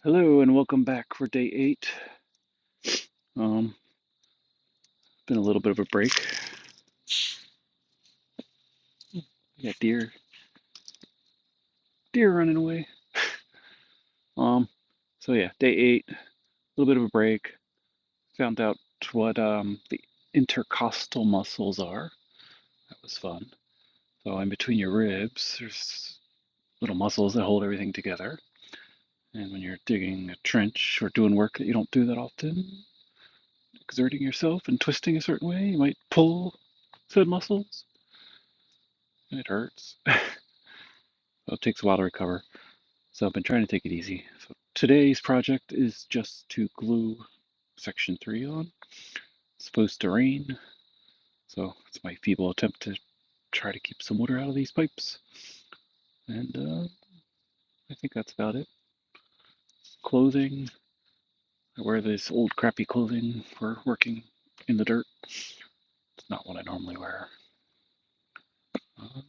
Hello and welcome back for day 8. Um, been a little bit of a break. We got deer running away. Um, so yeah, day 8, a little bit of a break. Found out what the intercostal muscles are. That was fun. So in between your ribs, there's little muscles that hold everything together. And when you're digging a trench or doing work that you don't do that often, exerting yourself and twisting a certain way, you might pull said muscles, and it hurts. So it takes a while to recover. So I've been trying to take it easy. So today's project is just to glue section 3 on. It's supposed to rain, so it's my feeble attempt to try to keep some water out of these pipes. And I think that's about it. Clothing. I wear this old crappy clothing for working in the dirt. It's not what I normally wear. Um,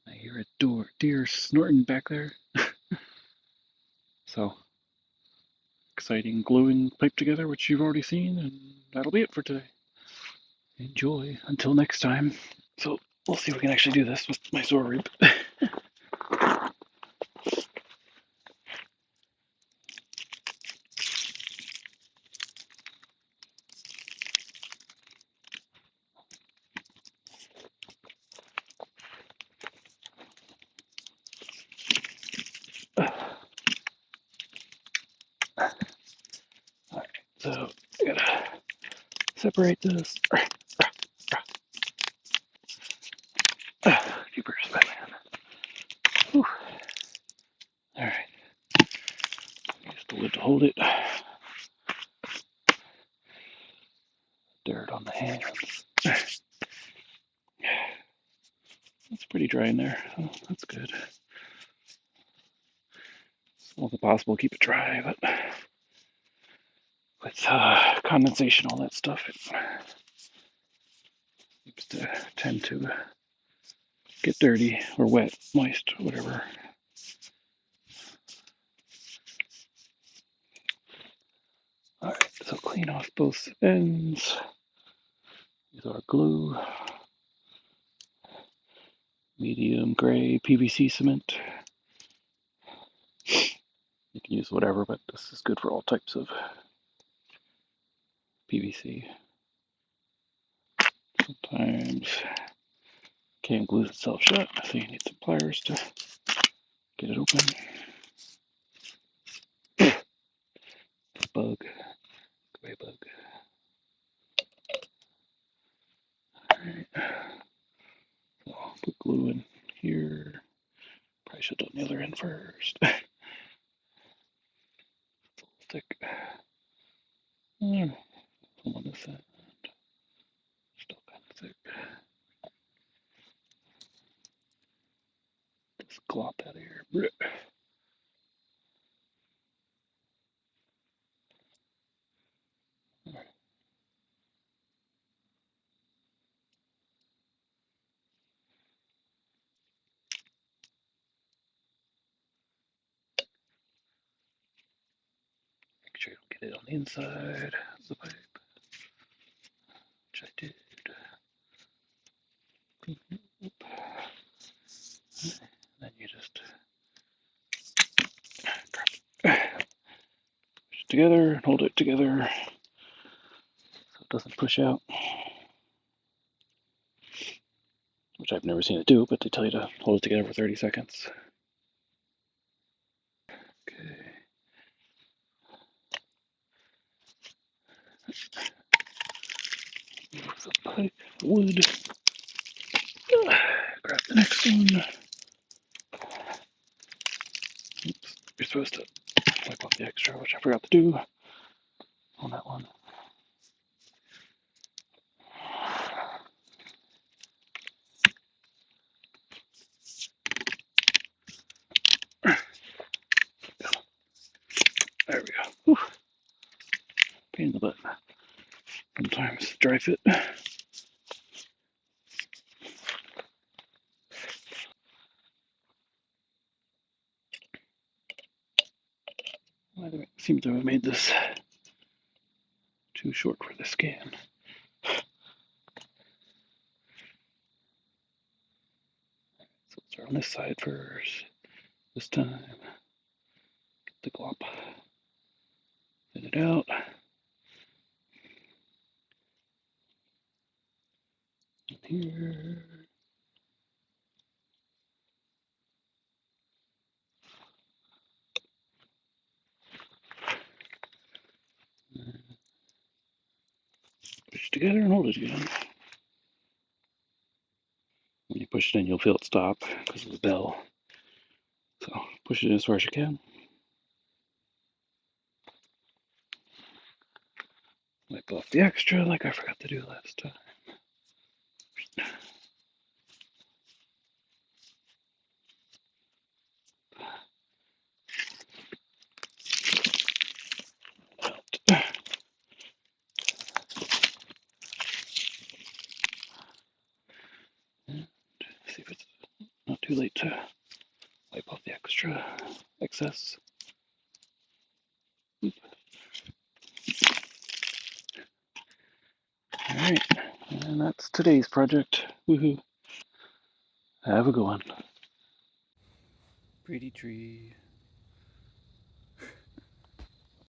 I hear a deer snorting back there. So exciting gluing pipe together, which you've already seen, and that'll be it for today. Enjoy until next time. So we'll see if we can actually do this with my sore rib. Alright, so I gotta separate this. Keep her Batman. Alright, use the wood to hold it. Dirt on the hands. It's pretty dry in there, so that's good. It's almost impossible to keep it dry, but with condensation, all that stuff, it seems to tend to get dirty or wet, moist, whatever. Alright, so clean off both ends. Use our glue. Medium gray PVC cement. You can use whatever, but this is good for all types of PVC. Sometimes can't glue itself shut, so you need some pliers to get it open. Bug, gray bug. Alright, so I'll put glue in here. Probably should have done the other end first. It's a little thick. Some on this end. Still kind of thick. Just glop out of here. Make sure you don't get it on the inside of the pipe, which I did. Then you just push it together and hold it together so it doesn't push out. Which I've never seen it do, but they tell you to hold it together for 30 seconds. Okay. Move the pipe, wood. Grab the next one. Oops. You're supposed to wipe off the extra, which I forgot to do on that one. There we go. Whew. Pain in the butt. Sometimes dry fit. I seem to have made this too short for the scan. So let's start on this side first. This time, get the glop, thin it out. And here. Push it together and hold it again. When you push it in, you'll feel it stop because of the bell. So push it in as far as you can. Wipe off the extra like I forgot to do last time. And see if it's not too late to wipe off the excess. Alright, and that's today's project. Woohoo. Have a good one. Pretty tree.